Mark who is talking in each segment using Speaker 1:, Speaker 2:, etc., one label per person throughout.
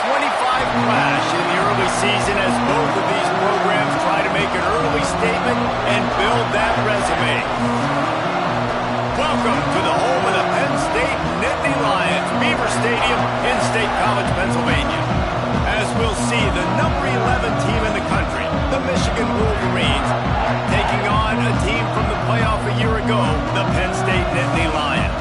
Speaker 1: clash in the early season as both of these programs try to make an early statement and build that resume. Welcome to the home of the Penn State Nittany Lions, Beaver Stadium in State College, Pennsylvania. As we'll see the number 11 team in the country, the Michigan Wolverines, taking on a team from the playoff a year ago, the Penn State Nittany Lions.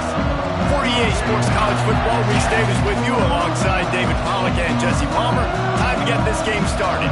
Speaker 1: For EA Sports College Football, Reese Davis with you alongside David Pollack and Jesse Palmer. Time to get this game started.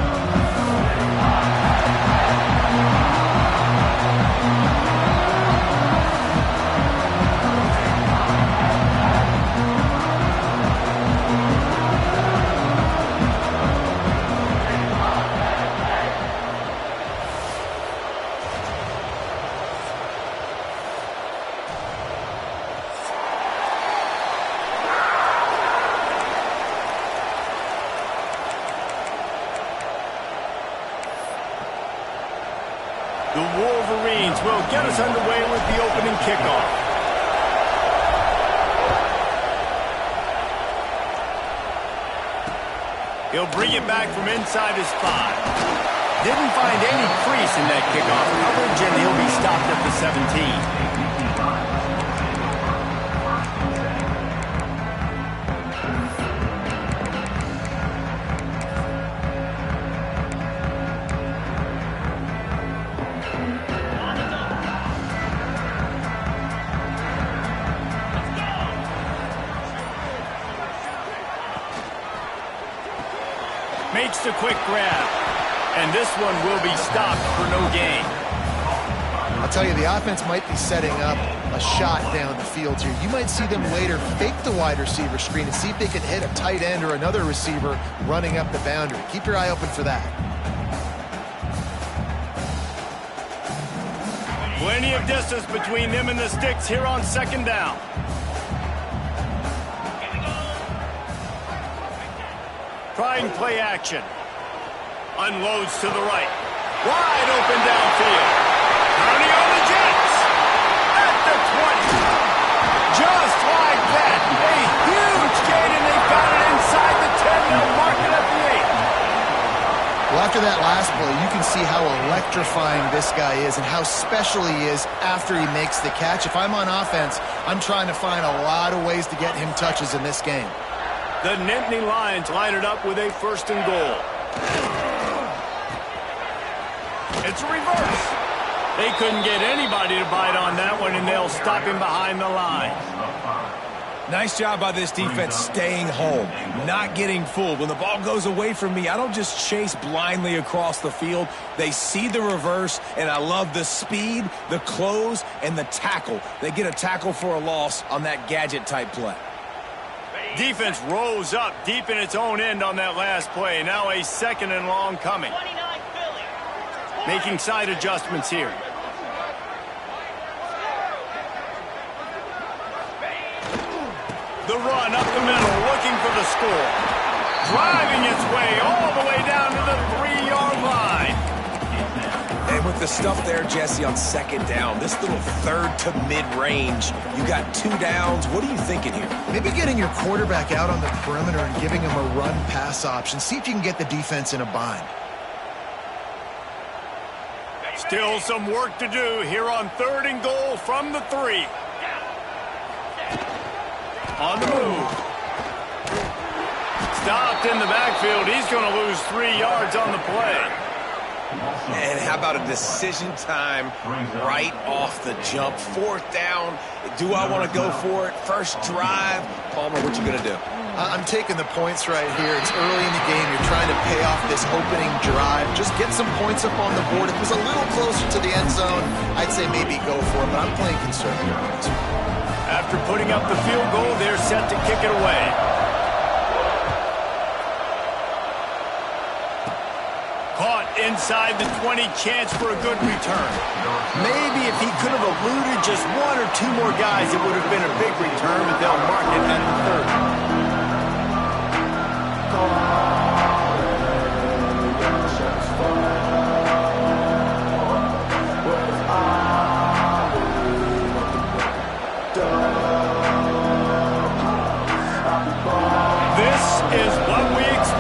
Speaker 1: The Wolverines will get us underway with the opening kickoff. He'll bring it back from inside his 5. Didn't find any crease in that kickoff coverage, and he'll be stopped at the 17. Makes the quick grab, and this one will be stopped for no gain.
Speaker 2: I'll tell you, the offense might be setting up a shot down the field here. You might see them later fake the wide receiver screen and see if they can hit a tight end or another receiver running up the boundary. Keep your eye open for that.
Speaker 1: Plenty of distance between them and the sticks here on second down. Trying play action. Unloads to the right. Wide open downfield. County on the Jets. At the 20. Just like that. A huge gain, and they've got it inside the 10. They'll mark it at the 8.
Speaker 2: Well, after that last play, you can see how electrifying this guy is and how special he is after he makes the catch. If I'm on offense, I'm trying to find a lot of ways to get him touches in this game.
Speaker 1: The Nittany Lions line it up with a 1st and goal. It's a reverse. They couldn't get anybody to bite on that one, and they'll stop him behind the line.
Speaker 3: Nice job by this defense staying home, not getting fooled. When the ball goes away from me, I don't just chase blindly across the field. They see the reverse, and I love the speed, the close, and the tackle. They get a tackle for a loss on that gadget-type play.
Speaker 1: Defense rose up deep in its own end on that last play. Now a 2nd and long coming. Making side adjustments here. The run up the middle, looking for the score. Driving its way all the way down to the 3-yard line.
Speaker 3: And with the stuff there, Jesse, on 2nd down, this little 3rd to mid-range, you got 2 downs. What are you thinking here?
Speaker 2: Maybe getting your quarterback out on the perimeter and giving him a run-pass option. See if you can get the defense in a bind.
Speaker 1: Still some work to do here on 3rd and goal from the 3. On the move. Stopped in the backfield. He's going to lose 3 yards on the play.
Speaker 3: And how about a decision time right off the jump? 4th down. Do I want to go for it? First drive. Palmer, what you going to do?
Speaker 2: I'm taking the points right here. It's early in the game. You're trying to pay off this opening drive. Just get some points up on the board. If it was a little closer to the end zone, I'd say maybe go for it, but I'm playing conservative on this one.
Speaker 1: After putting up the field goal, they're set to kick it away. Caught inside the 20, chance for a good return. Maybe if he could have eluded just 1 or 2 more guys, it would have been a big return, but they'll mark it at the 30. This is what we expect.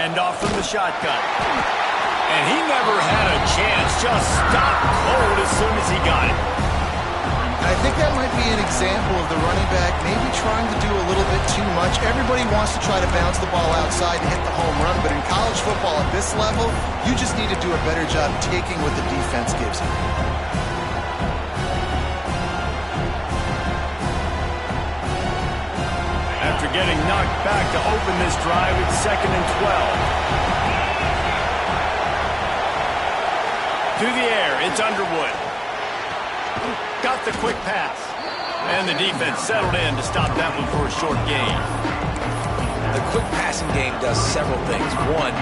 Speaker 1: Handoff from the shotgun. And he never had a chance. Just stopped cold as soon as he got it.
Speaker 2: I think that might be an example of the running back maybe trying to do a little bit too much. Everybody wants to try to bounce the ball outside and hit the home run, but in college football at this level, you just need to do a better job taking what the defense gives you.
Speaker 1: After getting knocked back to open this drive, it's 2nd and 12. To the air, it's Underwood. Got the quick pass. And the defense settled in to stop that one for a short gain.
Speaker 4: The quick passing game does several things. One,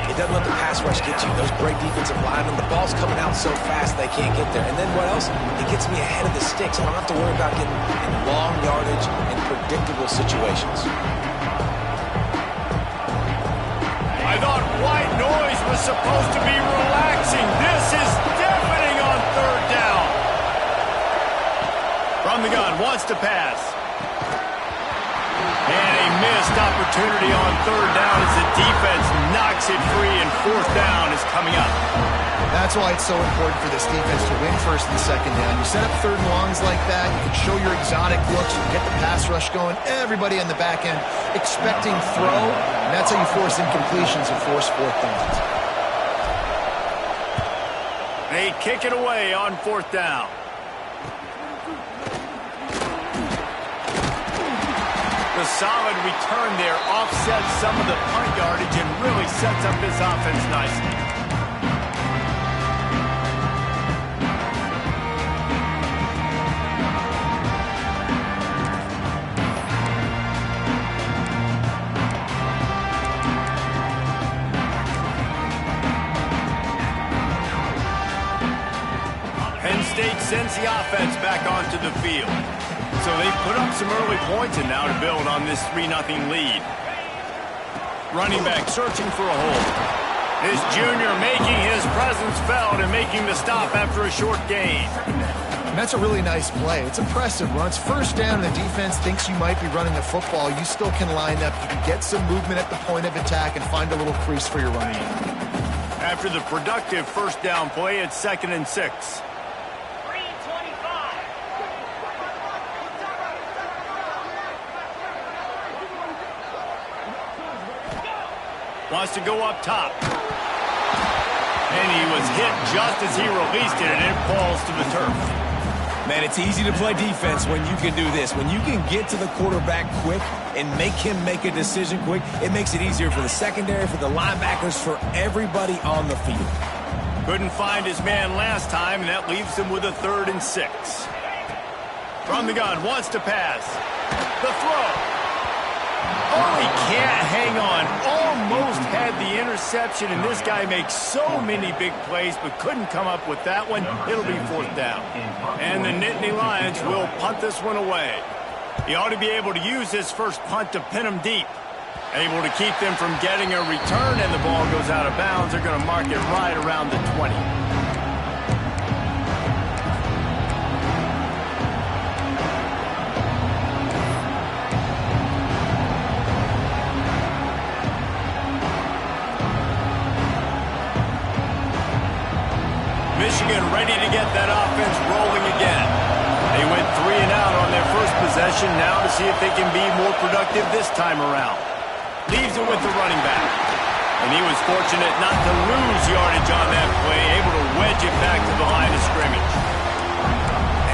Speaker 4: it doesn't let the pass rush get you. Those great defensive linemen, the ball's coming out so fast they can't get there. And then what else? It gets me ahead of the sticks. I don't have to worry about getting in long yardage and predictable situations.
Speaker 1: I thought white noise was supposed to be relaxing. This is deafening on 3rd down. From the gun, wants to pass. And a missed opportunity on 3rd down as the defense knocks it free, and 4th down is coming up.
Speaker 2: That's why it's so important for this defense to win 1st and 2nd down. You set up 3rd and longs like that, you can show your exotic looks, you can get the pass rush going, everybody on the back end expecting throw, and that's how you force incompletions and force 4th downs.
Speaker 1: They kick it away on 4th down. The solid return there offsets some of the punt yardage and really sets up this offense nicely. Penn State sends the offense back onto the field. So they've put up some early points and now to build on this 3-0 lead. Running back searching for a hole. This junior making his presence felt and making the stop after a short gain.
Speaker 2: And that's a really nice play. It's impressive. When it's 1st down and the defense thinks you might be running the football, you still can line up. You can get some movement at the point of attack and find a little crease for your running back.
Speaker 1: After the productive 1st down play, it's 2nd and 6. Wants to go up top. And he was hit just as he released it, and it falls to the turf.
Speaker 3: Man, it's easy to play defense when you can do this. When you can get to the quarterback quick and make him make a decision quick, it makes it easier for the secondary, for the linebackers, for everybody on the field.
Speaker 1: Couldn't find his man last time, and that leaves him with a 3rd and 6. From the gun, wants to pass. The throw. Oh, he can't hang on. Almost had the interception, and this guy makes so many big plays, but couldn't come up with that one. It'll be 4th down. And the Nittany Lions will punt this one away. He ought to be able to use his first punt to pin them deep. Able to keep them from getting a return, and the ball goes out of bounds. They're going to mark it right around the 20. Michigan ready to get that offense rolling again. They went 3 and out on their first possession, now to see if they can be more productive this time around. Leaves it with the running back. And he was fortunate not to lose yardage on that play, able to wedge it back to the line of scrimmage.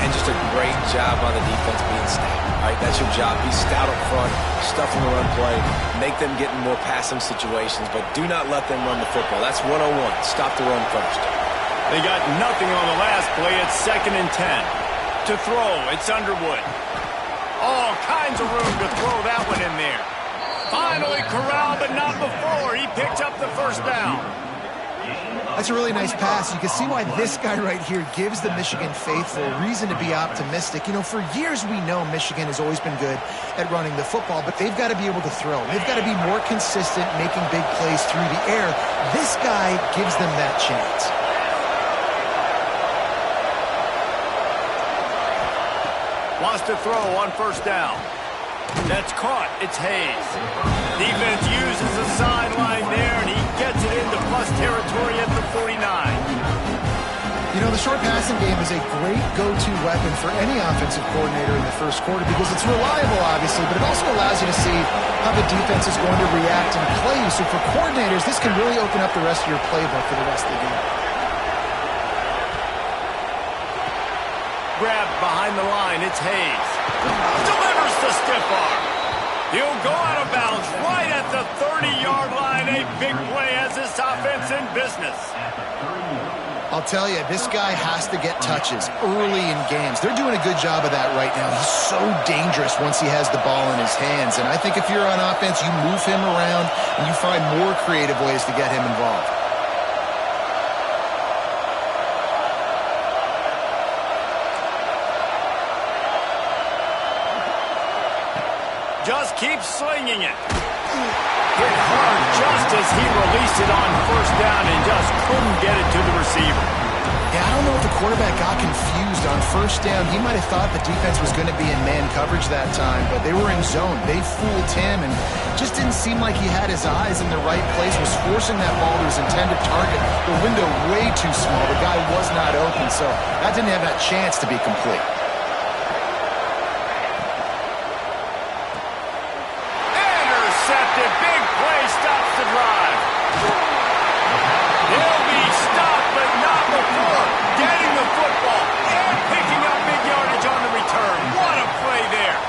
Speaker 4: And just a great job on the defense being stout. All right, that's your job. Be stout up front, stuff in the run play, make them get in more passing situations, but do not let them run the football. That's 101. Stop the run first.
Speaker 1: They got nothing on the last play. It's 2nd and 10. To throw, it's Underwood. All kinds of room to throw that one in there. Finally corralled, but not before. He picked up the 1st down.
Speaker 2: That's a really nice pass. You can see why this guy right here gives the Michigan faithful reason to be optimistic. You know, for years we know Michigan has always been good at running the football, but they've got to be able to throw. They've got to be more consistent, making big plays through the air. This guy gives them that chance.
Speaker 1: Wants to throw on 1st down. That's caught. It's Hayes. Defense uses a sideline there.
Speaker 2: short passing game is a great go-to weapon for any offensive coordinator in the first quarter because it's reliable, obviously, but it also allows you to see how the defense is going to react and play you. So for coordinators, this can really open up the rest of your playbook for the rest of the game.
Speaker 1: Grabbed behind the line, it's Hayes. Delivers the stiff arm. He'll go out of bounds right at the 30-yard line. A big play as this offense in business.
Speaker 2: I'll tell you, this guy has to get touches early in games. They're doing a good job of that right now. He's so dangerous once he has the ball in his hands. And I think if you're on offense, you move him around and you find more creative ways to get him involved.
Speaker 1: Just keep slinging it. Hit hard just as he released it on first down and just couldn't get it to the receiver.
Speaker 2: Yeah, I don't know if the quarterback got confused on first down. He might have thought the defense was going to be in man coverage that time, but they were in zone. They fooled him and just didn't seem like he had his eyes in the right place, was forcing that ball to his intended target. The window way too small. The guy was not open, so that didn't have that chance to be complete.
Speaker 1: Intercepted. Big play stops the drive. He'll be stopped, but not before getting the football and picking up big yardage on the return. What a play there.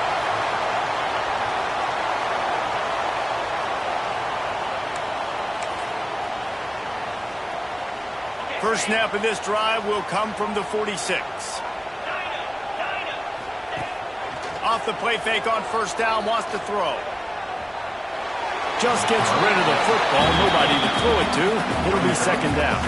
Speaker 1: First snap of this drive will come from the 46. Off the play fake on first down, wants to throw. Just gets rid of the football, nobody to throw it to. It'll be second down.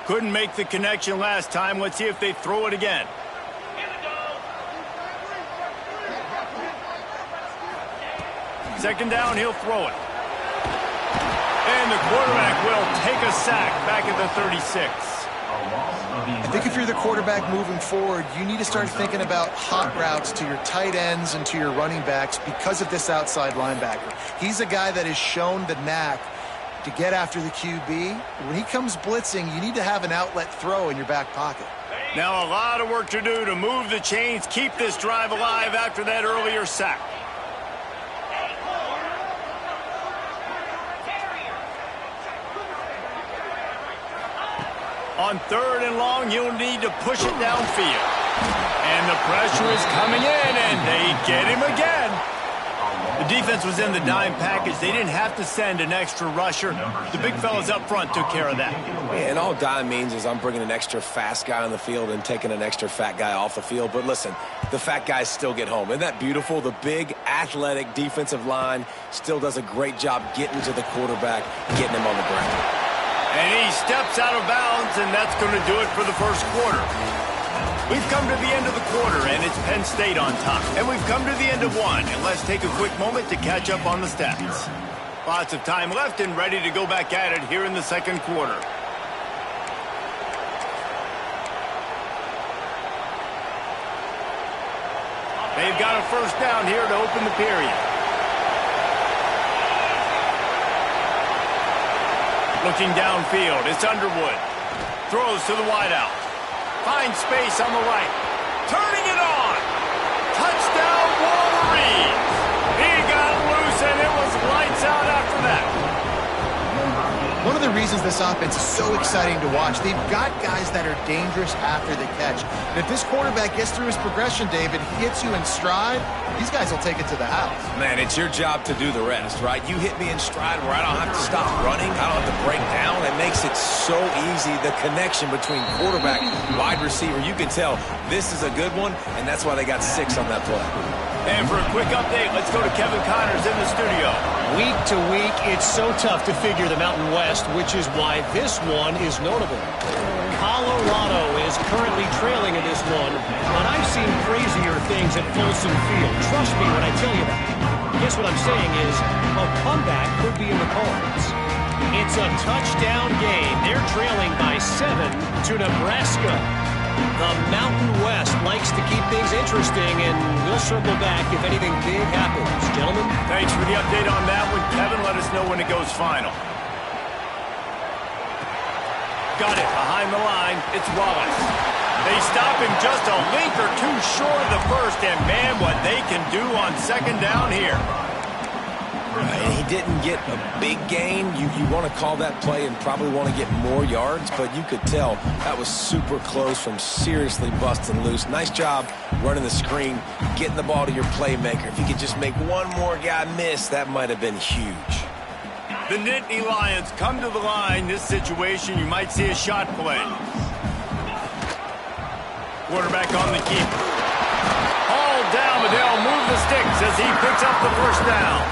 Speaker 1: Couldn't make the connection last time. Let's see if they throw it again. Second down, he'll throw it. And the quarterback will take a sack back at the 36.
Speaker 2: I think if you're the quarterback moving forward, you need to start thinking about hot routes to your tight ends and to your running backs because of this outside linebacker. He's a guy that has shown the knack to get after the QB. When he comes blitzing, you need to have an outlet throw in your back pocket.
Speaker 1: Now a lot of work to do to move the chains, keep this drive alive after that earlier sack. On third and long, you'll need to push it downfield. And the pressure is coming in, and they get him again. The defense was in the dime package. They didn't have to send an extra rusher. The big fellas up front took care of that.
Speaker 4: Yeah, and all dime means is I'm bringing an extra fast guy on the field and taking an extra fat guy off the field. But listen, the fat guys still get home. Isn't that beautiful? The big, athletic defensive line still does a great job getting to the quarterback, getting him on the ground.
Speaker 1: And he steps out of bounds, and that's going to do it for the first quarter. We've come to the end of the quarter, and it's Penn State on top. And we've come to the end of one, and let's take a quick moment to catch up on the stats. Lots of time left and ready to go back at it here in the second quarter. They've got a first down here to open the period. Looking downfield, it's Underwood. Throws to the wideout. Finds space on the right. Turning it on. Touchdown, Wolverines. He got loose, and it was lights out after that.
Speaker 2: One of the reasons this offense is so exciting to watch, they've got guys that are dangerous after the catch. And if this quarterback gets through his progression, David, hits you in stride, these guys will take it to the house.
Speaker 4: Man, it's your job to do the rest, right? You hit me in stride where I don't have to stop running. I don't have to break down. It makes it so easy, the connection between quarterback and wide receiver. You can tell this is a good one, and that's why they got 6 on that play.
Speaker 1: And for a quick update, let's go to Kevin Connors in the studio.
Speaker 5: Week to week, it's so tough to figure the Mountain West, which is why this one is notable. Colorado is currently trailing in this one, but I've seen crazier things at Folsom Field. Trust me when I tell you that. Guess what I'm saying is a comeback could be in the cards. It's a touchdown game. They're trailing by 7 to Nebraska. The Mountain West likes to keep things interesting, and we'll circle back if anything big happens. Gentlemen?
Speaker 1: Thanks for the update on that one. Kevin, let us know when it goes final. Got it behind the line. It's Wallace. They stop him just a link or two short of the first, and man, what they can do on second down here.
Speaker 4: He didn't get a big gain. You want to call that play and probably want to get more yards, but you could tell that was super close from seriously busting loose. Nice job running the screen, getting the ball to your playmaker. If you could just make one more guy miss, that might have been huge.
Speaker 1: The Nittany Lions come to the line. This situation, you might see a shot play. Quarterback on the keeper. Hauled down, but they'll move the sticks as he picks up the first down.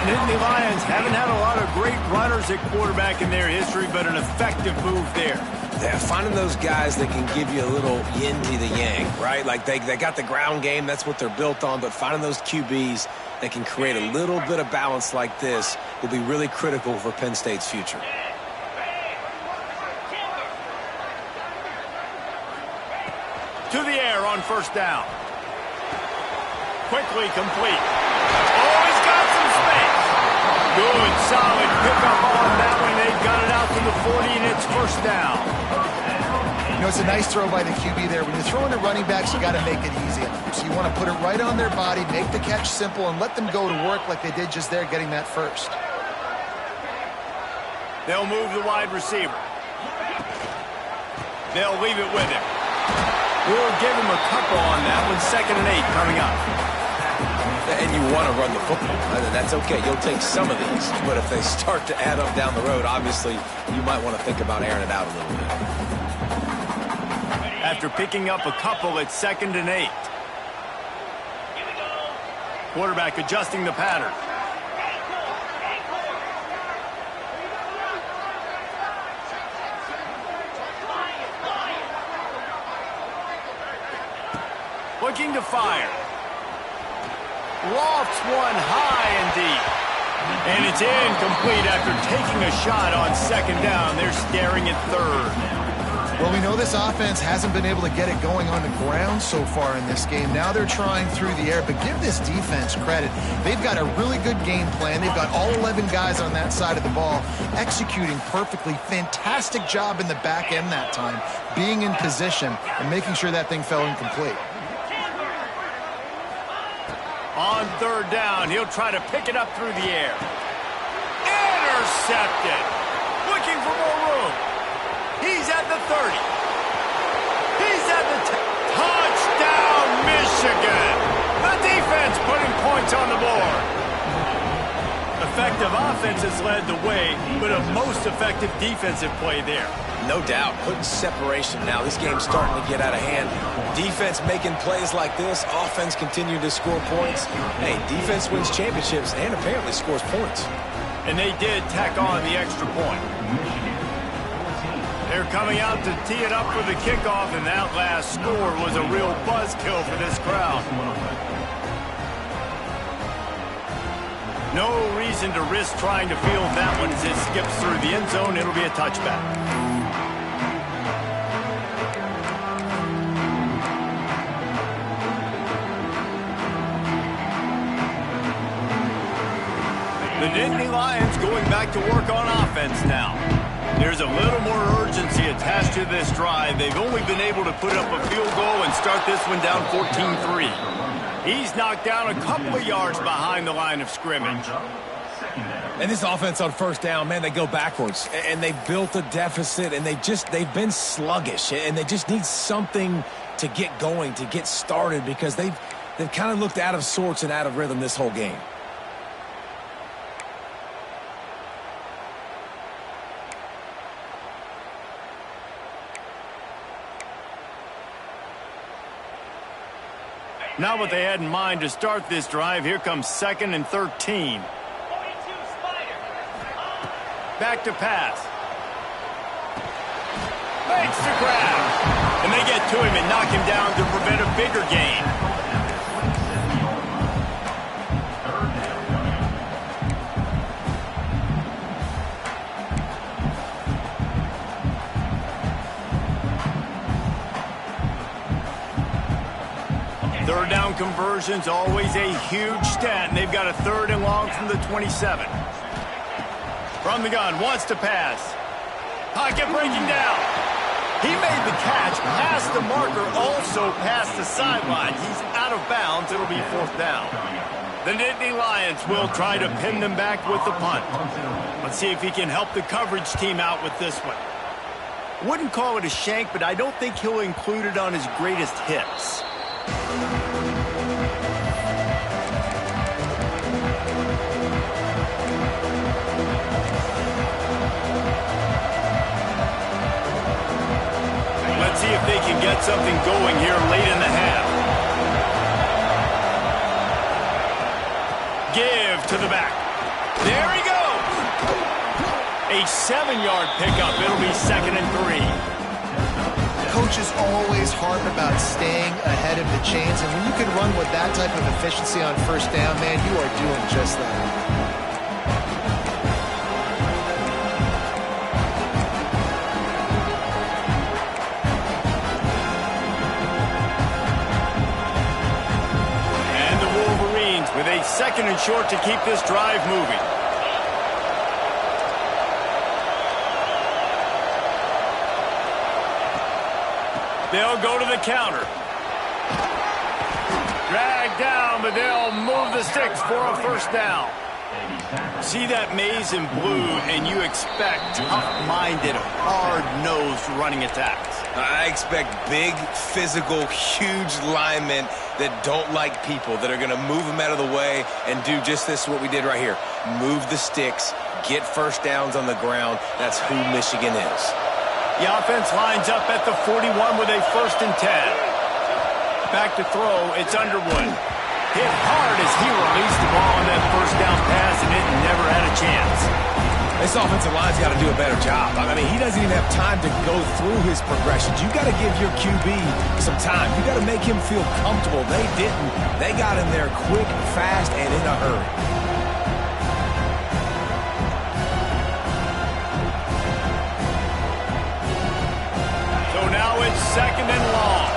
Speaker 1: Nittany Lions haven't had a lot of great runners at quarterback in their history, but an effective move there.
Speaker 4: Yeah, finding those guys that can give you a little yin to the yang, right? Like they got the ground game, that's what they're built on, but finding those QBs that can create a little bit of balance like this will be really critical for Penn State's future.
Speaker 1: To the air on first down. Quickly complete. Oh, he's got some space. Good, solid pickup on that one. They've got it out to the 40, and it's first down.
Speaker 2: You know, it's a nice throw by the QB there. When you're throwing to running backs, you got to make it easy. So you want to put it right on their body, make the catch simple, and let them go to work like they did just there, getting that first.
Speaker 1: They'll move the wide receiver. They'll leave it with him. We'll give him a couple on that one. 2nd and 8 coming up.
Speaker 4: And you want to run the football. That's okay. You'll take some of these. But if they start to add up down the road, obviously, you might want to think about airing it out a little bit.
Speaker 1: After picking up a couple, it's 2nd and 8. Quarterback adjusting the pattern. Looking to fire. Lofts one high and deep. And it's incomplete after taking a shot on 2nd down. They're staring at 3rd.
Speaker 2: Well, we know this offense hasn't been able to get it going on the ground so far in this game. Now they're trying through the air, but give this defense credit. They've got a really good game plan. They've got all 11 guys on that side of the ball executing perfectly. Fantastic job in the back end that time, being in position and making sure that thing fell incomplete.
Speaker 1: On 3rd down, he'll try to pick it up through the air. Intercepted. Looking for more room. He's at the 30. He's at the 10. Touchdown, Michigan. The defense putting points on the board. Effective offense has led the way, but a most effective defensive play there.
Speaker 4: No doubt, putting separation now. This game's starting to get out of hand. Defense making plays like this. Offense continuing to score points. Hey, defense wins championships and apparently scores points.
Speaker 1: And they did tack on the extra point. They're coming out to tee it up for the kickoff, and that last score was a real buzzkill for this crowd. No reason to risk trying to field that one as it skips through the end zone. It'll be a touchback. The Nittany Lions going back to work on offense now. There's a little more urgency attached to this drive. They've only been able to put up a field goal and start this one down 14-3. He's knocked down a couple of yards behind the line of scrimmage.
Speaker 3: And this offense on 1st down, man, they go backwards. And they built a deficit, and they've been sluggish. And they just need something to get going, to get started, because they've kind of looked out of sorts and out of rhythm this whole game.
Speaker 1: Not what they had in mind to start this drive. Here comes 2nd and 13. Back to pass. Makes the grab. And they get to him and knock him down to prevent a bigger gain. Third down conversion's always a huge stat, and they've got a 3rd and long from the 27. From the gun, wants to pass. Pocket breaking down. He made the catch past the marker, also past the sideline. He's out of bounds. It'll be 4th down. The Nittany Lions will try to pin them back with the punt. Let's see if he can help the coverage team out with this one. Wouldn't call it a shank, but I don't think he'll include it on his greatest hits. Let's see if they can get something going here late in the half. Give to the back. There he goes. A 7-yard pickup. It'll be 2nd and 3.
Speaker 2: Coaches always harp about staying ahead of the chains, and when you can run with that type of efficiency on 1st down, man, you are doing just that.
Speaker 1: And the Wolverines with a 2nd and short to keep this drive moving. They'll go to the counter. Drag down, but they'll move the sticks for a 1st down. See that maze in blue, and you expect tough-minded, hard-nosed running attacks.
Speaker 3: I expect big, physical, huge linemen that don't like people, that are going to move them out of the way and do just this, what we did right here. Move the sticks, get 1st downs on the ground. That's who Michigan is.
Speaker 1: The offense lines up at the 41 with a 1st and 10. Back to throw, it's Underwood. Hit hard as he released the ball on that 1st down pass, and it never had a chance.
Speaker 3: This offensive line's got to do a better job. I mean, he doesn't even have time to go through his progressions. You got to give your QB some time. You got to make him feel comfortable. They didn't. They got him there quick, fast, and in a hurry.
Speaker 1: Now it's 2nd and long.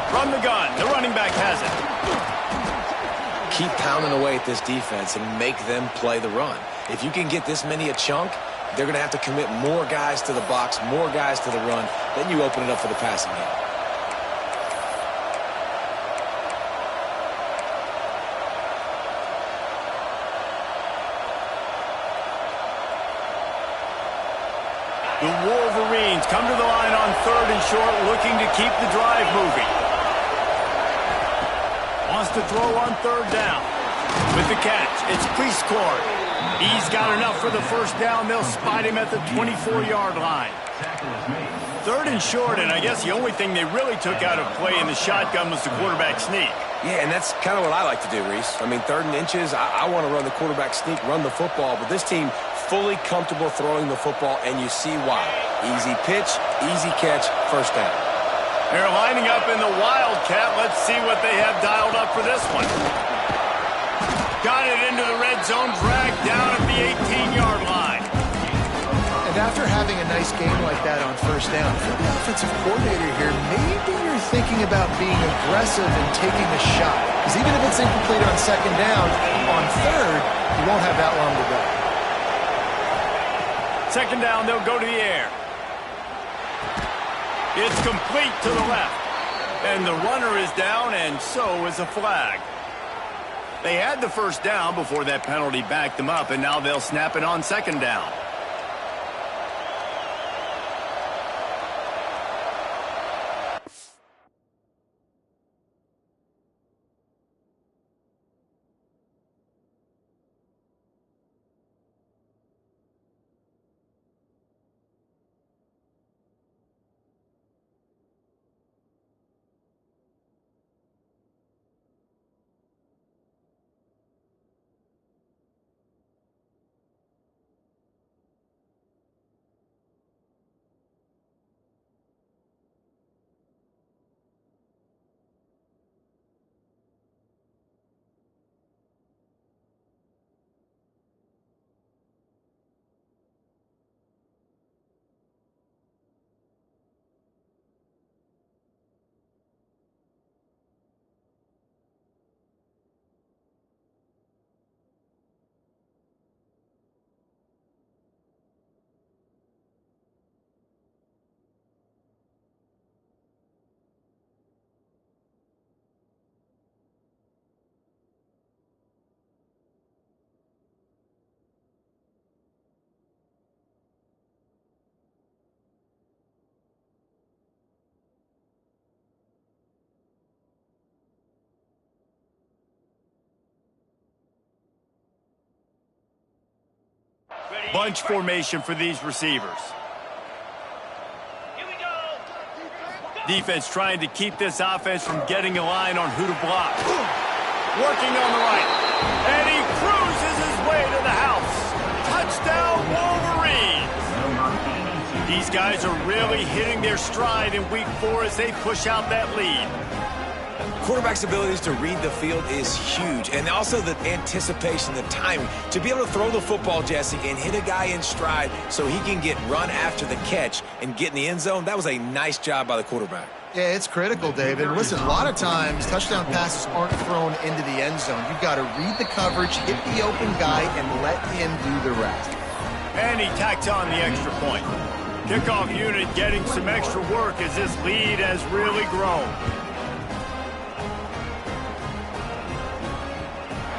Speaker 1: From the gun, the running back has it.
Speaker 4: Keep pounding away at this defense and make them play the run. If you can get this many a chunk, they're going to have to commit more guys to the box, more guys to the run. Then you open it up for the passing game.
Speaker 1: The Wolverines come to the line on 3rd and short, looking to keep the drive moving. Wants to throw on 3rd down. With the catch, it's Priestcourt. He's got enough for the 1st down. They'll spot him at the 24-yard line. 3rd and short, and I guess the only thing they really took out of play in the shotgun was the quarterback sneak.
Speaker 4: Yeah, and that's kind of what I like to do, Reese. I mean, 3rd and inches, I want to run the quarterback sneak, run the football, but this team fully comfortable throwing the football, and you see why. Easy pitch, easy catch, 1st down.
Speaker 1: They're lining up in the Wildcat. Let's see what they have dialed up for this one. Got it into the red zone, dragged down at the 18-yard line.
Speaker 2: And after having a nice game like that on 1st down, for the offensive coordinator here, maybe you're thinking about being aggressive and taking a shot. Because even if it's incomplete on 2nd down, on 3rd, you won't have that long to go.
Speaker 1: 2nd down, they'll go to the air. It's complete to the left. And the runner is down, and so is a flag. They had the 1st down before that penalty backed them up, and now they'll snap it on 2nd down. bunch formation for these receivers. Defense trying to keep this offense from getting a line on who to block. Working on the right. And he cruises his way to the house. Touchdown, Wolverines. These guys are really hitting their stride in week 4 as they push out that lead.
Speaker 4: Quarterback's abilities to read the field is huge, and also the anticipation, the timing. To be able to throw the football, Jesse, and hit a guy in stride so he can get run after the catch and get in the end zone, that was a nice job by the quarterback.
Speaker 2: Yeah, it's critical, David. Listen, a lot of times touchdown passes aren't thrown into the end zone. You've got to read the coverage, hit the open guy, and let him do the rest.
Speaker 1: And he tacks on the extra point. Kickoff unit getting some extra work as this lead has really grown.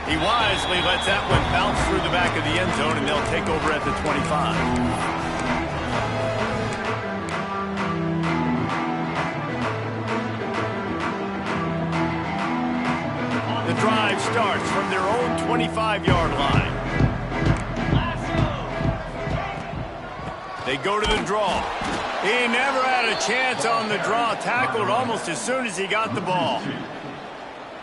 Speaker 1: He wisely lets that one bounce through the back of the end zone, and they'll take over at the 25. The drive starts from their own 25-yard line. They go to the draw. He never had a chance on the draw, tackled almost as soon as he got the ball.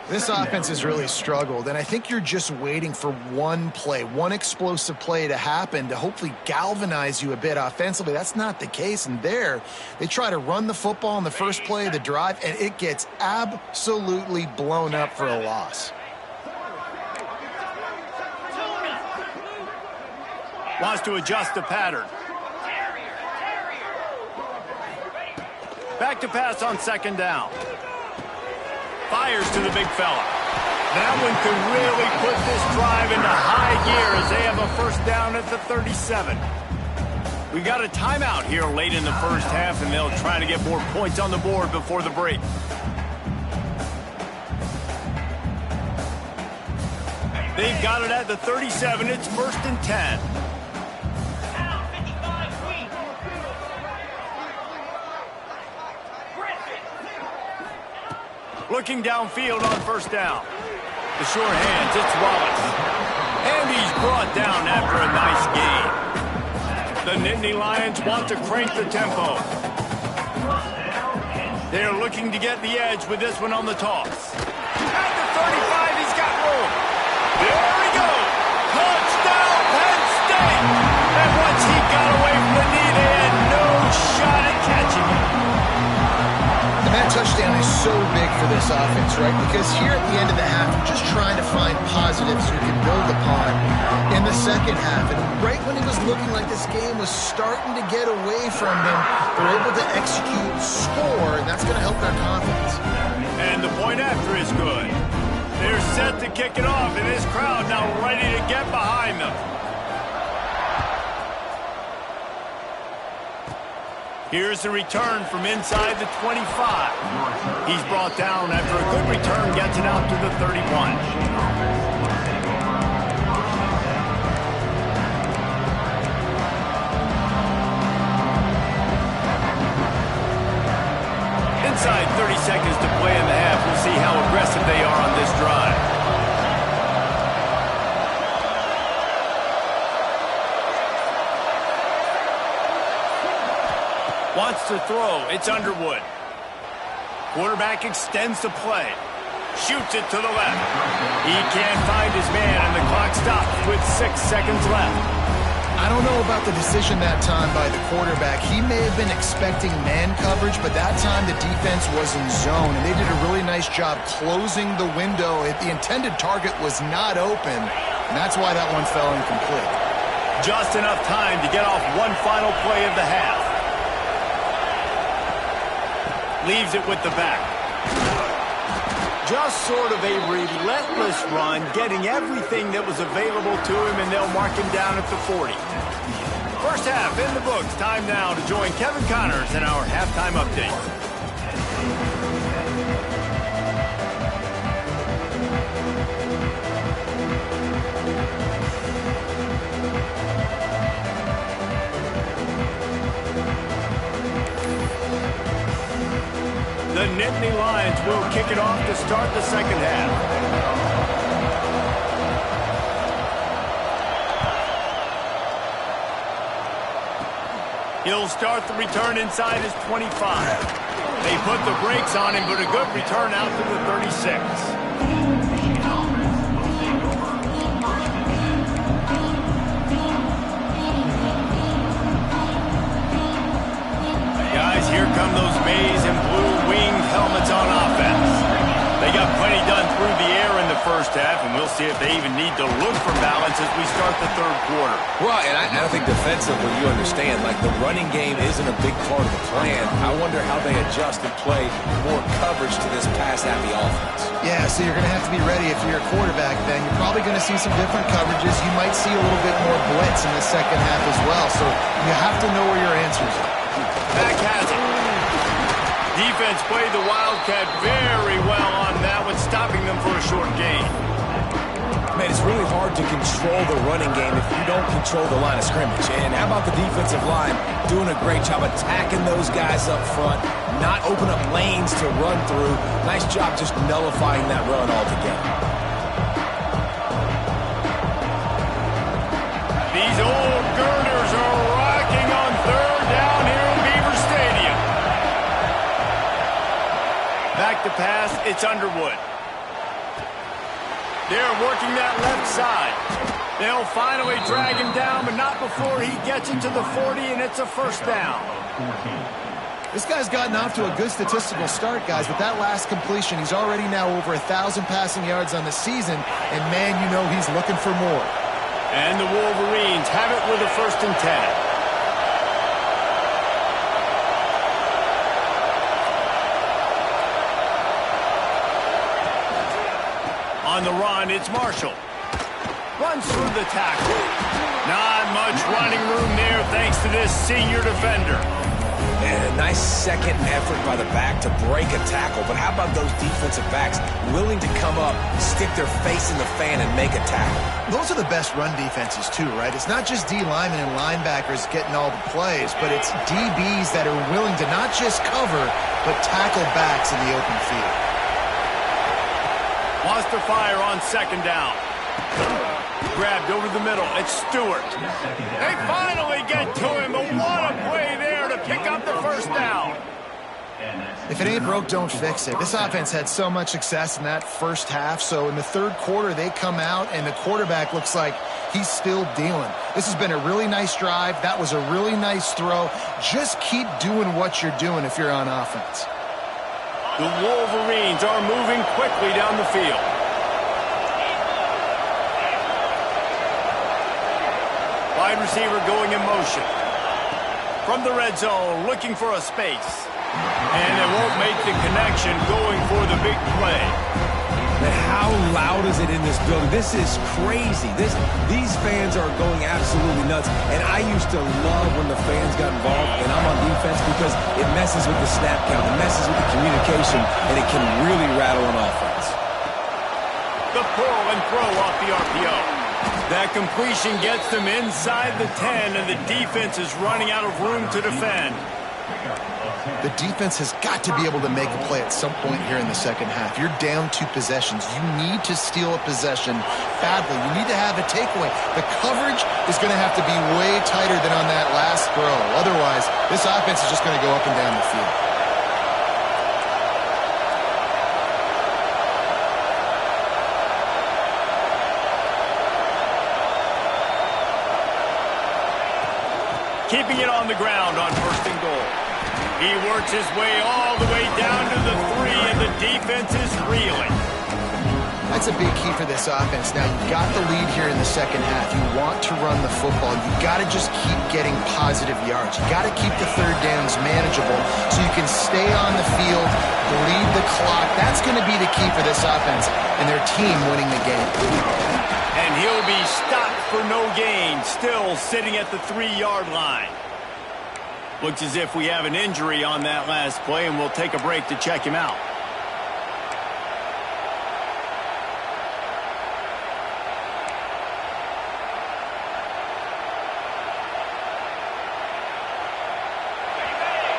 Speaker 2: This offense has really struggled, and I think you're just waiting for one play, one explosive play to happen to hopefully galvanize you a bit offensively. That's not the case, and there, they try to run the football in the first play of the drive, and it gets absolutely blown up for a loss.
Speaker 1: Wants to adjust the pattern. Back to pass on second down. Fires to the big fella. That one could really put this drive into high gear as they have a first down at the 37. We got a timeout here late in the first half, and they'll try to get more points on the board before the break. They've got it at the 37. It's 1st and 10. Looking downfield on first down. The short hands, it's Wallace. And he's brought down after a nice gain. The Nittany Lions want to crank the tempo. They're looking to get the edge with this one on the toss. At the 35, he's got room. There we go. Touchdown, Penn State. And once he got away from the knee, they had no shot at catching him.
Speaker 2: And that touchdown is so big for this offense, right? Because here at the end of the half, you're just trying to find positives you can build upon in the second half. And right when it was looking like this game was starting to get away from them, they're able to execute, score, and that's going to help their confidence.
Speaker 1: And the point after is good. They're set to kick it off, and this crowd now ready to get behind them. Here's the return from inside the 25. He's brought down after a good return, gets it out to the 31. Inside 30 seconds to play in the half. We'll see how aggressive they are on this drive. Wants to throw. It's Underwood. Quarterback extends the play. Shoots it to the left. He can't find his man, and the clock stops with 6 seconds left.
Speaker 2: I don't know about the decision that time by the quarterback. He may have been expecting man coverage, but that time the defense was in zone, and they did a really nice job closing the window. The intended target was not open, and that's why that one fell incomplete.
Speaker 1: Just enough time to get off one final play of the half. Leaves it with the back. Just sort of a relentless run, getting everything that was available to him, and they'll mark him down at the 40. First half in the books. Time now to join Kevin Connors in our halftime update. The Nittany Lions will kick it off to start the second half. He'll start the return inside his 25. They put the brakes on him, but a good return out to the 36. Guys, here come those maize and blue-winged helmets on offense. They got plenty done through the air in the first half, and we'll see if they even need to look for balance as we start the third quarter.
Speaker 4: Well, and I think defensively, you understand, like the running game isn't a big part of the plan. I wonder how they adjust and play more coverage to this pass-happy offense.
Speaker 2: Yeah, so you're going to have to be ready if you're a quarterback then. You're probably going to see some different coverages. You might see a little bit more blitz in the second half as well, so you have to know where your answers are.
Speaker 1: Back has it. Defense played the Wildcat very well on that one, stopping them for a short gain.
Speaker 4: Man, it's really hard to control the running game if you don't control the line of scrimmage. And how about the defensive line doing a great job attacking those guys up front, not open up lanes to run through. Nice job just nullifying that run altogether.
Speaker 1: These old girders are rocking on third down here in Beaver Stadium. Back to pass, it's Underwood. They're working that left side. They'll finally drag him down, but not before he gets it to the 40, and it's a first down.
Speaker 2: This guy's gotten off to a good statistical start, guys, but that last completion, he's already now over 1,000 passing yards on the season, and man, you know he's looking for more.
Speaker 1: And the Wolverines have it with a 1st and 10. On the run, it's Marshall. Runs through the tackle. Not much running room there thanks to this senior defender.
Speaker 4: And a nice second effort by the back to break a tackle. But how about those defensive backs willing to come up, stick their face in the fan, and make a tackle?
Speaker 2: Those are the best run defenses, too, right? It's not just D linemen and linebackers getting all the plays, but it's DBs that are willing to not just cover, but tackle backs in the open field.
Speaker 1: Wants to fire on 2nd down. Grabbed over the middle. It's Stewart. They finally get to him, but what a play there to pick up the 1st down.
Speaker 2: If it ain't broke, don't fix it. This offense had so much success in that first half, so in the third quarter, they come out, and the quarterback looks like he's still dealing. This has been a really nice drive. That was a really nice throw. Just keep doing what you're doing if you're on offense.
Speaker 1: The Wolverines are moving quickly down the field. Wide receiver going in motion. From the red zone, looking for a space. And it won't make the connection, going for the big play.
Speaker 4: But how loud is it in this building? This is crazy. These fans are going absolutely nuts. And I used to love when the fans got involved, and I'm on defense, because it messes with the snap count, it messes with the communication, and it can really rattle an offense.
Speaker 1: The pull and throw off the RPO. That completion gets them inside the 10, and the defense is running out of room to defend.
Speaker 2: The defense has got to be able to make a play at some point here in the second half. You're down 2 possessions. You need to steal a possession badly. You need to have a takeaway. The coverage is going to have to be way tighter than on that last throw. Otherwise, this offense is just going to go up and down the field.
Speaker 1: Keeping it on the ground on 1st and goal. He works his way all the way down to the 3, and the defense is reeling.
Speaker 2: That's a big key for this offense. Now, you've got the lead here in the second half. You want to run the football. You've got to just keep getting positive yards. You've got to keep the 3rd downs manageable so you can stay on the field, bleed the clock. That's going to be the key for this offense and their team winning the game.
Speaker 1: And he'll be stopped for no gain, still sitting at the 3-yard line. Looks as if we have an injury on that last play, and we'll take a break to check him out.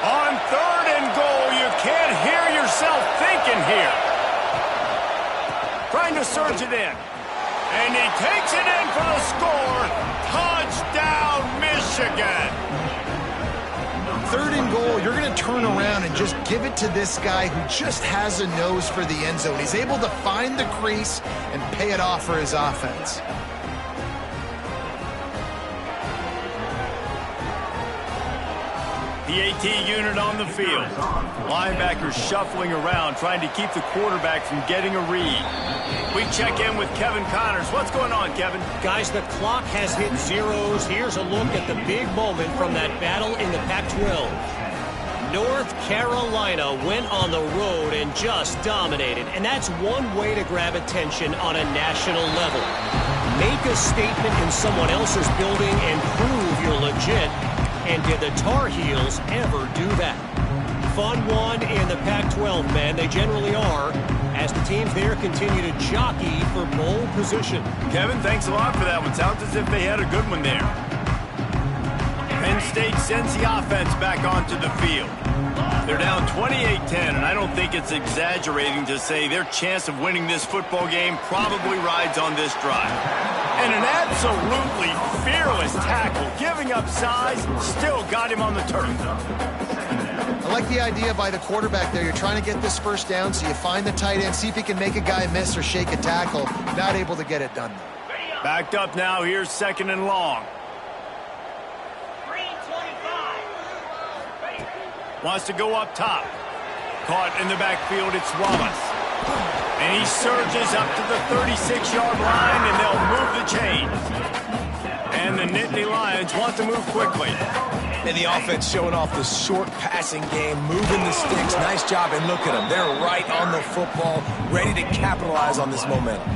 Speaker 1: On 3rd and goal, you can't hear yourself thinking here. Trying to surge it in. And he takes it in for the score. Touchdown, Michigan.
Speaker 2: goal, you're going to turn around and just give it to this guy who just has a nose for the end zone. He's able to find the crease and pay it off for his offense.
Speaker 1: The AT unit on the field. Linebackers shuffling around, trying to keep the quarterback from getting a read. We check in with Kevin Connors. What's going on, Kevin?
Speaker 5: Guys, the clock has hit zeros. Here's a look at the big moment from that battle in the Pac-12. North Carolina went on the road and just dominated. And that's one way to grab attention on a national level. Make a statement in someone else's building and prove you're legit. And did the Tar Heels ever do that? Fun one in the Pac-12, man. They generally are, as the teams there continue to jockey for bowl position.
Speaker 1: Kevin, thanks a lot for that one. Sounds as if they had a good one there. Penn State sends the offense back onto the field. They're down 28-10, and I don't think it's exaggerating to say their chance of winning this football game probably rides on this drive. And an absolutely fearless tackle, giving up size, still got him on the turf.
Speaker 2: I like the idea by the quarterback there. You're trying to get this first down, so you find the tight end, see if he can make a guy miss or shake a tackle. Not able to get it done, though.
Speaker 1: Backed up now. Here's 2nd and long. Wants to go up top. Caught in the backfield, it's Wallace. And he surges up to the 36-yard line, and they'll move the chains. And the Nittany Lions want to move quickly.
Speaker 3: And the offense showing off the short passing game, moving the sticks. Nice job, and look at them. They're right on the football, ready to capitalize on this momentum.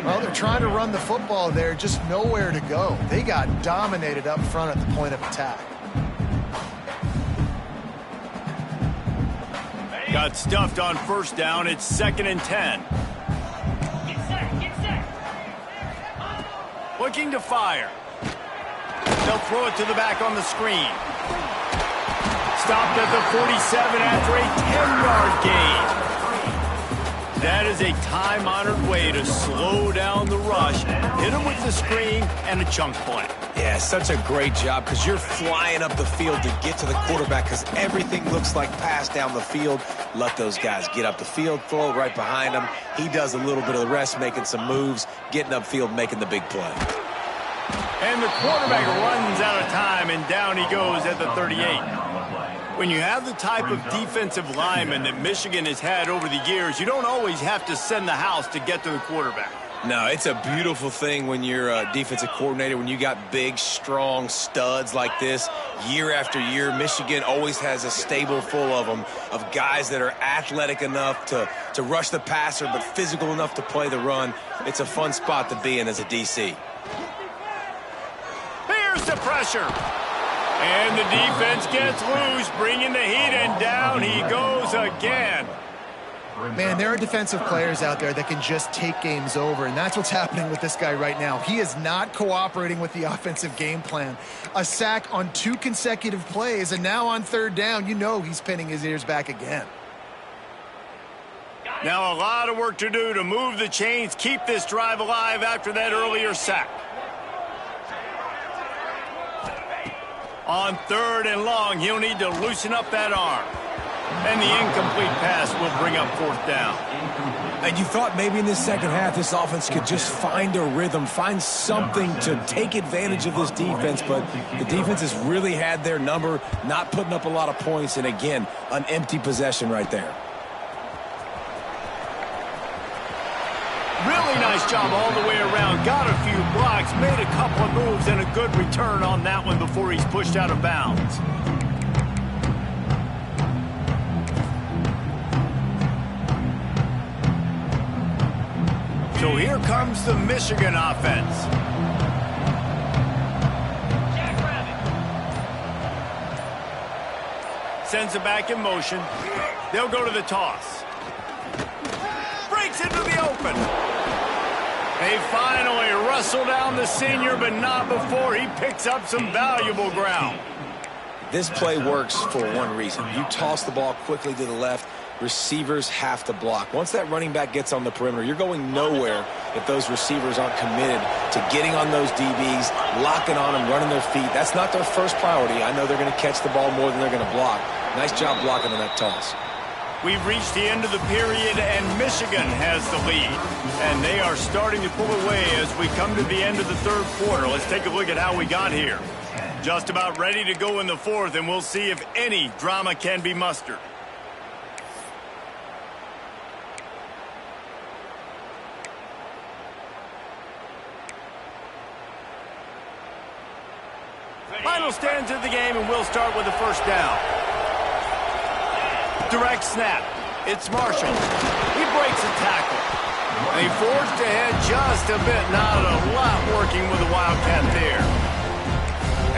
Speaker 2: Well, they're trying to run the football there, just nowhere to go. They got dominated up front at the point of attack.
Speaker 1: Got stuffed on 1st down. It's 2nd and 10.
Speaker 6: Get set.
Speaker 1: Looking to fire. They'll throw it to the back on the screen. Stopped at the 47 after a 10-yard gain. That is a time-honored way to slow down the rush. Hit him with the screen and a chunk play.
Speaker 4: Yeah, such a great job because you're flying up the field to get to the quarterback because everything looks like pass down the field. Let those guys get up the field, throw it right behind him. He does a little bit of the rest, making some moves, getting upfield, making the big play.
Speaker 1: And the quarterback runs out of time, and down he goes at the 38. When you have the type of defensive lineman that Michigan has had over the years, you don't always have to send the house to get to the quarterback.
Speaker 3: No, it's a beautiful thing when you're a defensive coordinator, when you got big, strong studs like this. Year after year, Michigan always has a stable full of them, of guys that are athletic enough to rush the passer, but physical enough to play the run. It's a fun spot to be in as a DC.
Speaker 1: Here's the pressure. And the defense gets loose, bringing the heat, and down he goes again.
Speaker 2: Man, there are defensive players out there that can just take games over, and that's what's happening with this guy right now. He is not cooperating with the offensive game plan. A sack on 2 consecutive plays, and now on 3rd down, you know he's pinning his ears back again.
Speaker 1: Now a lot of work to do to move the chains, keep this drive alive after that earlier sack. On 3rd and long, he'll need to loosen up that arm. And the incomplete pass will bring up 4th down.
Speaker 3: And you thought maybe in this second half this offense could just find a rhythm, find something to take advantage of this defense, but the defense has really had their number, not putting up a lot of points, and again, an empty possession right there.
Speaker 1: Really nice job all the way around. Got a few blocks, made a couple of moves, and a good return on that one before he's pushed out of bounds. So here comes the Michigan offense. Sends it back in motion. They'll go to the toss. Breaks into the open. They finally wrestle down the senior, but not before he picks up some valuable ground.
Speaker 4: This play works for one reason. You toss the ball quickly to the left, receivers have to block. Once that running back gets on the perimeter, you're going nowhere if those receivers aren't committed to getting on those DBs, locking on them, running their feet. That's not their first priority. I know they're going to catch the ball more than they're going to block. Nice job blocking on that toss.
Speaker 1: We've reached the end of the period, and Michigan has the lead. And they are starting to pull away as we come to the end of the third quarter. Let's take a look at how we got here. Just about ready to go in the fourth, and we'll see if any drama can be mustered. Final stands of the game, and we'll start with the first down. Direct snap. It's Marshall. He breaks a tackle. They forged ahead just a bit. Not a lot working with the Wildcat there.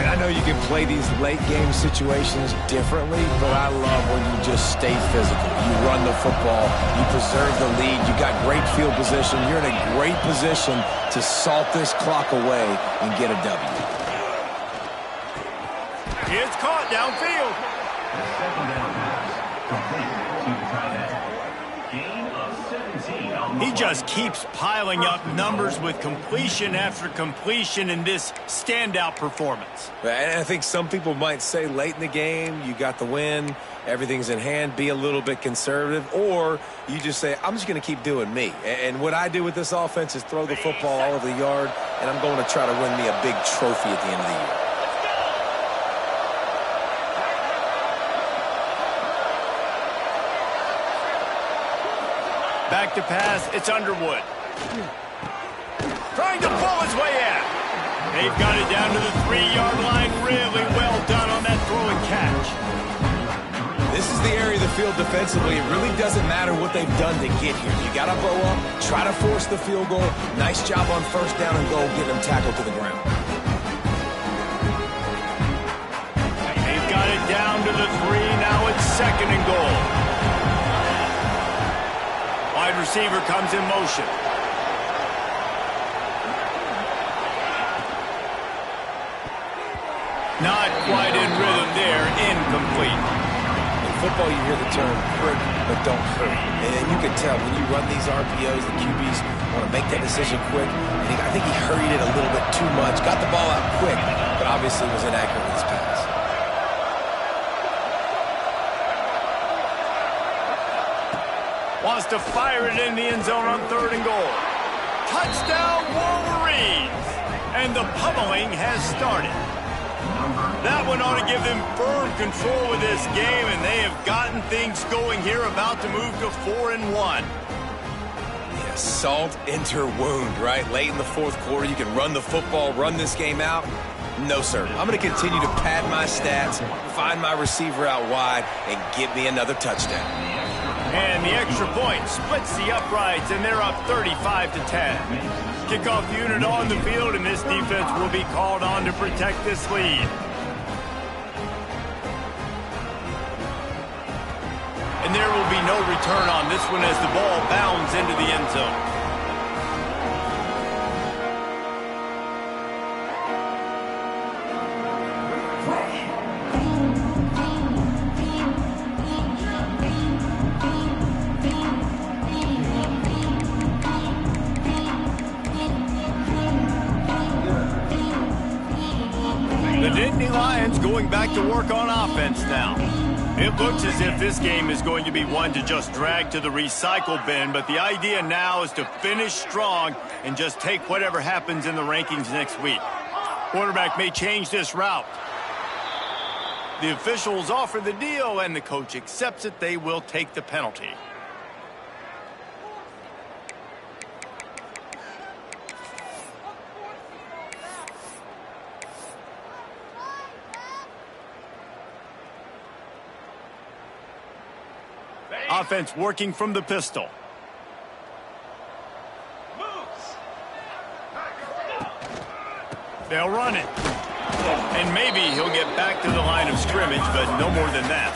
Speaker 4: And I know you can play these late-game situations differently, but I love when you just stay physical. You run the football. You preserve the lead. You got great field position. You're in a great position to salt this clock away and get a W.
Speaker 1: It's caught downfield. He just keeps piling up numbers with completion after completion in this standout performance.
Speaker 4: And I think some people might say late in the game, you got the win, everything's in hand, be a little bit conservative, or you just say, I'm just going to keep doing me. And what I do with this offense is throw the football all over the yard, and I'm going to try to win me a big trophy at the end of the year.
Speaker 1: Back to pass, it's Underwood. Trying to pull his way out. They've got it down to the 3-yard line. Really well done on that throw and catch.
Speaker 4: This is the area of the field defensively. It really doesn't matter what they've done to get here. You got to bow up, try to force the field goal. Nice job on first down and goal, getting them tackled to the ground.
Speaker 1: They've got it down to the 3. Now it's second and goal. Wide receiver comes in motion. Not quite in rhythm there. Incomplete.
Speaker 4: In football, you hear the term quick, but don't hurry. And you can tell when you run these RPOs, the QBs want to make that decision quick. And I think he hurried it a little bit too much. Got the ball out quick, but obviously was inaccurate with his pass.
Speaker 1: Wants to fire it in the end zone on third and goal. Touchdown, Wolverines! And the pummeling has started. That one ought to give them firm control of this game, and they have gotten things going here, about to move to 4-1.
Speaker 4: Yeah, salt into wound, right? Late in the fourth quarter, you can run the football, run this game out. No, sir. I'm going to continue to pad my stats, find my receiver out wide, and get me another touchdown.
Speaker 1: And the extra point splits the uprights, and they're up 35-10. Kickoff unit on the field, and this defense will be called on to protect this lead. And there will be no return on this one as the ball bounds into the end zone. Going back to work on offense now. It looks as if this game is going to be one to just drag to the recycle bin, but the idea now is to finish strong and just take whatever happens in the rankings next week. Quarterback may change this route. The officials offer the deal, and the coach accepts it. They will take the penalty. Offense working from the pistol. They'll run it. And maybe he'll get back to the line of scrimmage, but no more than that.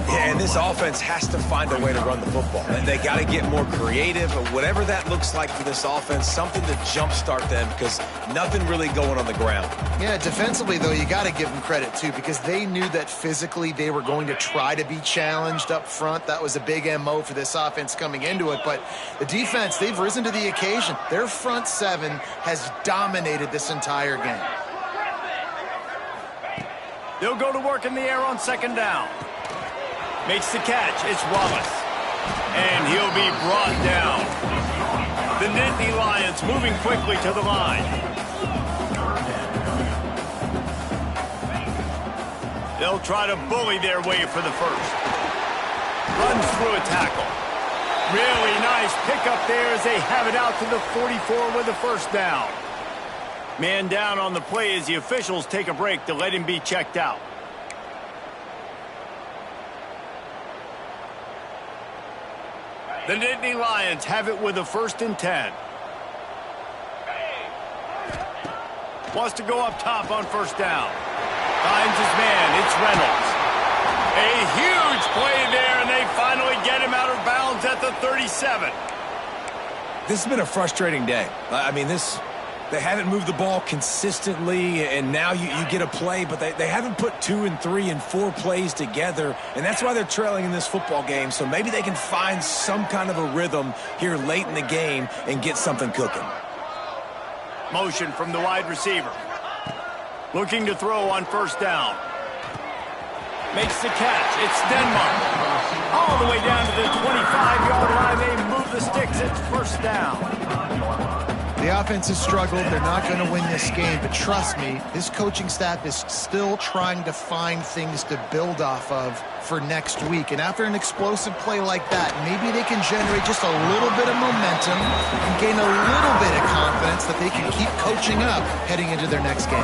Speaker 4: Yeah, and this offense has to find a way to run the football. And they got to get more creative, or whatever that looks like for this offense, something to jumpstart them, because nothing really going on the ground.
Speaker 2: Yeah, defensively, though, you got to give them credit, too, because they knew that physically they were going to try to be challenged up front. That was a big MO for this offense coming into it. But the defense, they've risen to the occasion. Their front seven has dominated this entire game.
Speaker 1: They'll go to work in the air on second down. Makes the catch. It's Wallace. And he'll be brought down. The Nittany Lions moving quickly to the line. They'll try to bully their way for the first. Runs through a tackle. Really nice pickup there as they have it out to the 44 with a first down. Man down on the play as the officials take a break to let him be checked out. The Nittany Lions have it with a 1st and 10. Wants to go up top on first down. Finds his man. It's Reynolds. A huge play there, and they finally get him out of bounds at the 37.
Speaker 3: This has been a frustrating day. I mean, they haven't moved the ball consistently, and now you get a play, but they haven't put 2 and 3 and 4 plays together, and that's why they're trailing in this football game. So maybe they can find some kind of a rhythm here late in the game and get something cooking.
Speaker 1: Motion from the wide receiver. Looking to throw on first down. Makes the catch. It's Denmark. All the way down to the 25-yard line. They move the sticks. It's first down.
Speaker 2: The offense has struggled. They're not going to win this game, but trust me, this coaching staff is still trying to find things to build off of for next week. And after an explosive play like that, maybe they can generate just a little bit of momentum and gain a little bit of confidence that they can keep coaching up heading into their next game.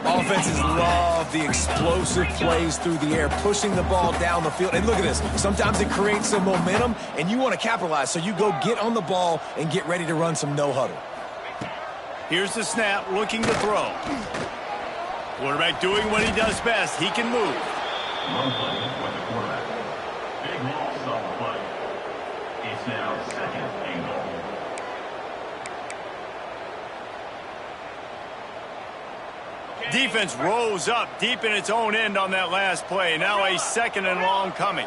Speaker 3: Offenses love the explosive plays through the air, pushing the ball down the field. And look at this. Sometimes it creates some momentum, and you want to capitalize. So you go get on the ball and get ready to run some no-huddle.
Speaker 1: Here's the snap, looking to throw. Quarterback doing what he does best. He can move.
Speaker 7: One play for the quarterback. Big loss on the play. It's now 2nd and goal.
Speaker 1: Defense rose up deep in its own end on that last play. Now a 2nd and long coming.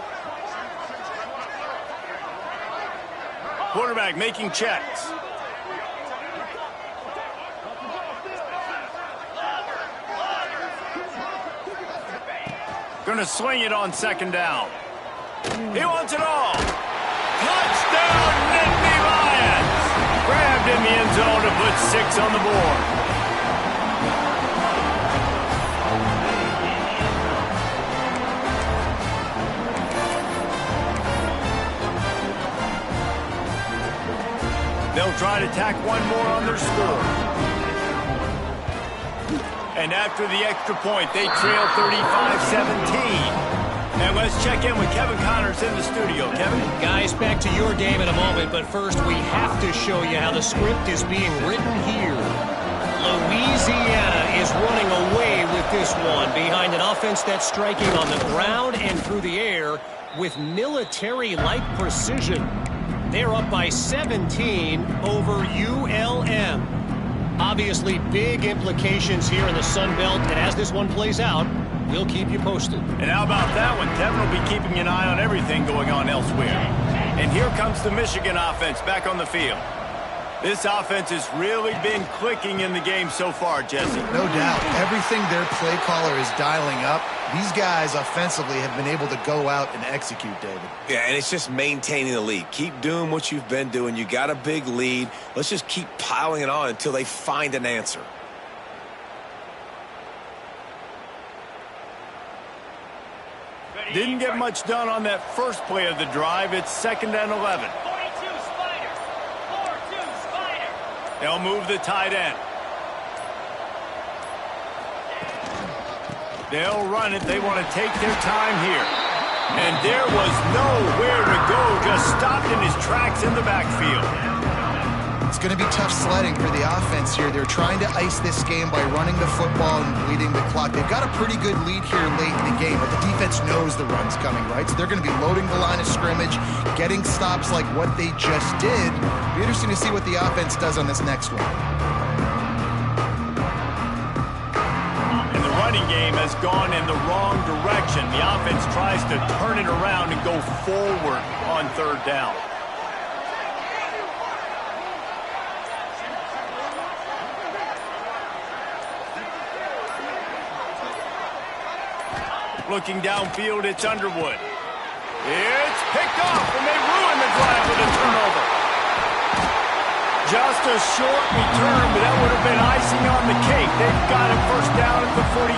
Speaker 1: Quarterback making checks. Going to swing it on second down. He wants it all. Touchdown, Nittany Lions. Grabbed in the end zone to put 6 on the board. They'll try to tack one more on their score. And after the extra point, they trail 35-17. And let's check in with Kevin Connors in the studio. Kevin?
Speaker 5: Guys, back to your game in a moment, but first we have to show you how the script is being written here. Louisiana is running away with this one behind an offense that's striking on the ground and through the air with military-like precision. They're up by 17 over ULM. Obviously, big implications here in the Sun Belt, and as this one plays out, we'll keep you posted.
Speaker 1: And how about that one? Kevin will be keeping an eye on everything going on elsewhere. And here comes the Michigan offense back on the field. This offense has really been clicking in the game so far, Jesse.
Speaker 2: No doubt. Everything their play caller is dialing up, these guys offensively have been able to go out and execute, David.
Speaker 4: Yeah, and it's just maintaining the lead. Keep doing what you've been doing. You got a big lead. Let's just keep piling it on until they find an answer.
Speaker 1: Didn't get much done on that first play of the drive. It's 2nd and 11.
Speaker 6: 42 Spider. 4-2 Spider.
Speaker 1: They'll move the tight end. They'll run it. They want to take their time here. And there was nowhere to go. Just stopped in his tracks in the backfield.
Speaker 2: It's going to be tough sledding for the offense here. They're trying to ice this game by running the football and bleeding the clock. They've got a pretty good lead here late in the game, but the defense knows the run's coming, right? So they're going to be loading the line of scrimmage, getting stops like what they just did. It'll be interesting to see what the offense does on this next one.
Speaker 1: And the running game has gone in the wrong direction. The offense tries to turn it around and go forward on third down. Looking downfield, it's Underwood. It's picked off, and they ruin the drive with a turnover. Just a short return, but that would have been icing on the cake. They've got it first down at the 42.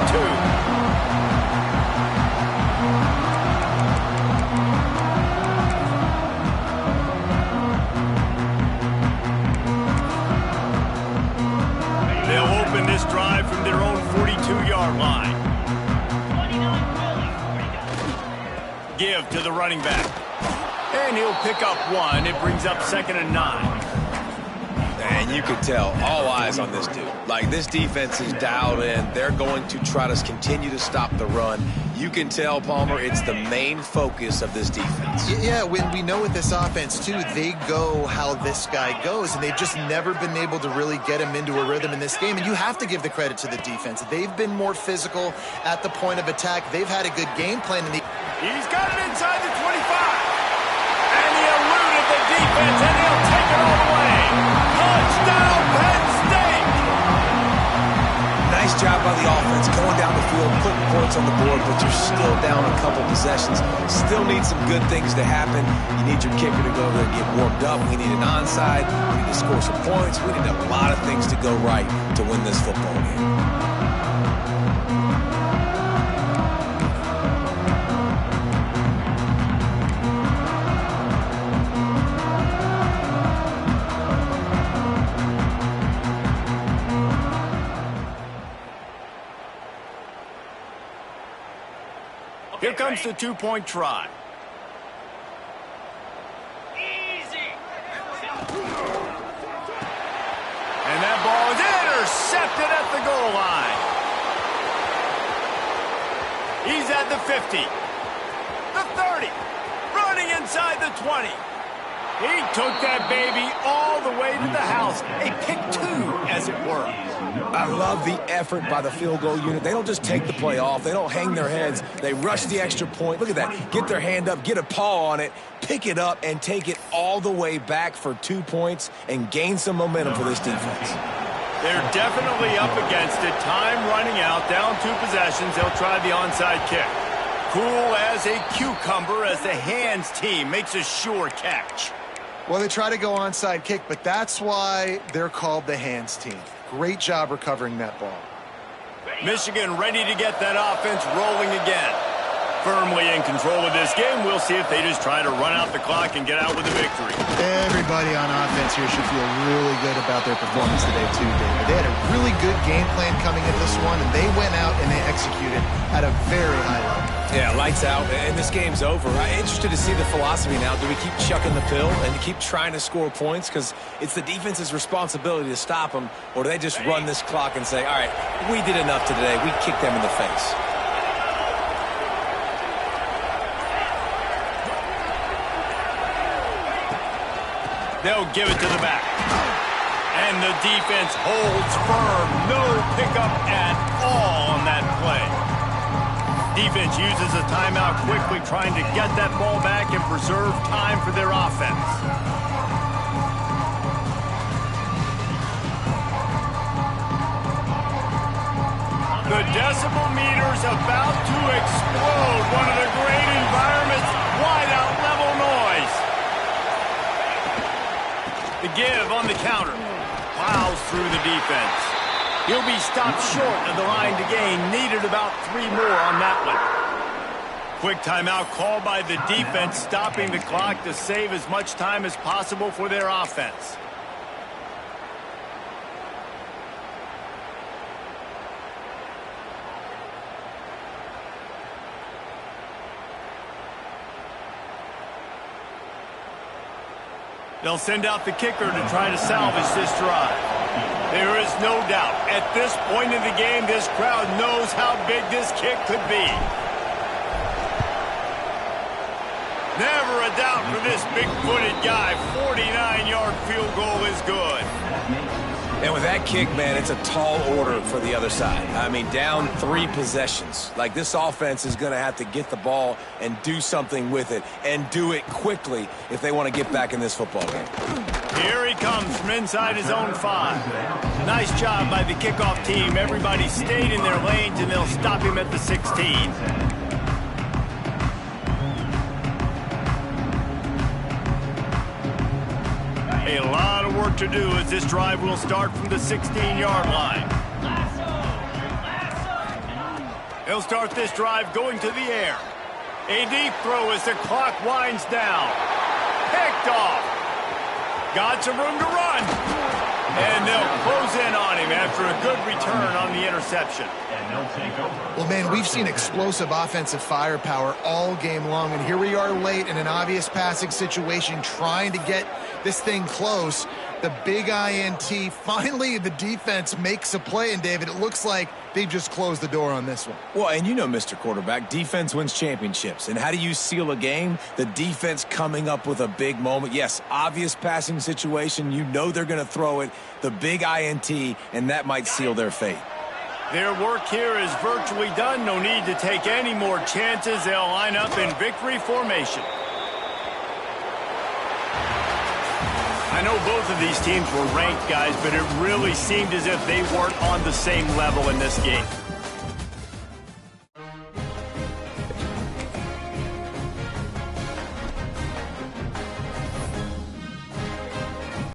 Speaker 1: They'll open this drive from their own 42-yard line. Give to the running back. And he'll pick up one. It brings up 2nd and 9.
Speaker 4: And you can tell, all eyes on this dude. Like, this defense is dialed in. They're going to try to continue to stop the run. You can tell, Palmer, it's the main focus of this defense.
Speaker 2: Yeah, when we know with this offense, too, they go how this guy goes, and they've just never been able to really get him into a rhythm in this game. And you have to give the credit to the defense. They've been more physical at the point of attack. They've had a good game plan.
Speaker 1: He's got it inside the 25. And he eluded the defense, and he'll take it all the way. Touchdown, Penn State!
Speaker 4: Nice job by the offense going down the field, putting points on the board, but you're still down a couple possessions. Still need some good things to happen. You need your kicker to go there and get warmed up. We need an onside. We need to score some points. We need a lot of things to go right to win this football game.
Speaker 1: Here comes the two-point try.
Speaker 6: Easy.
Speaker 1: And that ball is intercepted at the goal line. He's at the 50. The 30. Running inside the 20. He took that baby all the way to the house. A pick two, as it were.
Speaker 4: I love the effort by the field goal unit. They don't just take the play off. They don't hang their heads. They rush the extra point. Look at that. Get their hand up, get a paw on it, pick it up, and take it all the way back for 2 points and gain some momentum for this defense.
Speaker 1: They're definitely up against it. Time running out, down 2 possessions. They'll try the onside kick. Cool as a cucumber as the hands team makes a sure catch.
Speaker 2: Well, they try to go onside kick, but that's why they're called the hands team. Great job recovering that ball.
Speaker 1: Michigan ready to get that offense rolling again. Firmly in control of this game. We'll see if they just try to run out the clock and get out with a victory.
Speaker 2: Everybody on offense here should feel really good about their performance today, too, David. They had a really good game plan coming in this one, and they went out and they executed at a very high level.
Speaker 4: Yeah, lights out, and this game's over. I'm interested to see the philosophy now. Do we keep chucking the pill and keep trying to score points? Because it's the defense's responsibility to stop them, or do they just run this clock and say, all right, we did enough today. We kicked them in the face.
Speaker 1: They'll give it to the back. And the defense holds firm. No pickup at all on that play. Defense uses a timeout quickly, trying to get that ball back and preserve time for their offense. The decibel meter's about to explode. One of the great environments, wide-out level noise. The give on the counter. Plows through the defense. He'll be stopped short of the line to gain. Needed about 3 more on that one. Quick timeout called by the defense, stopping the clock to save as much time as possible for their offense. They'll send out the kicker to try to salvage this drive. There is no doubt, at this point in the game, this crowd knows how big this kick could be. Never a doubt for this big-footed guy. 49-yard field goal is good.
Speaker 3: And with that kick, man, it's a tall order for the other side. I mean, down 3 possessions. Like, this offense is going to have to get the ball and do something with it, and do it quickly if they want to get back in this football game.
Speaker 1: Here he comes from inside his own 5. Nice job by the kickoff team. Everybody stayed in their lanes, and they'll stop him at the 16. A lot of work to do as this drive will start from the 16-yard line. He'll start this drive going to the air. A deep throw as the clock winds down. Picked off. Got some room to run. And they'll close in on him after a good return on the interception.
Speaker 2: Well, man, we've seen explosive offensive firepower all game long, and here we are late in an obvious passing situation trying to get this thing close. The big INT, finally the defense makes a play, and David, it looks like they just closed the door on this one.
Speaker 3: Well, and you know, Mr. Quarterback, defense wins championships. And how do you seal a game? The defense coming up with a big moment. Yes, obvious passing situation. You know they're going to throw it. The big INT, and that might seal their fate.
Speaker 1: Their work here is virtually done. No need to take any more chances. They'll line up in victory formation. I know both of these teams were ranked, guys, but it really seemed as if they weren't on the same level in this game.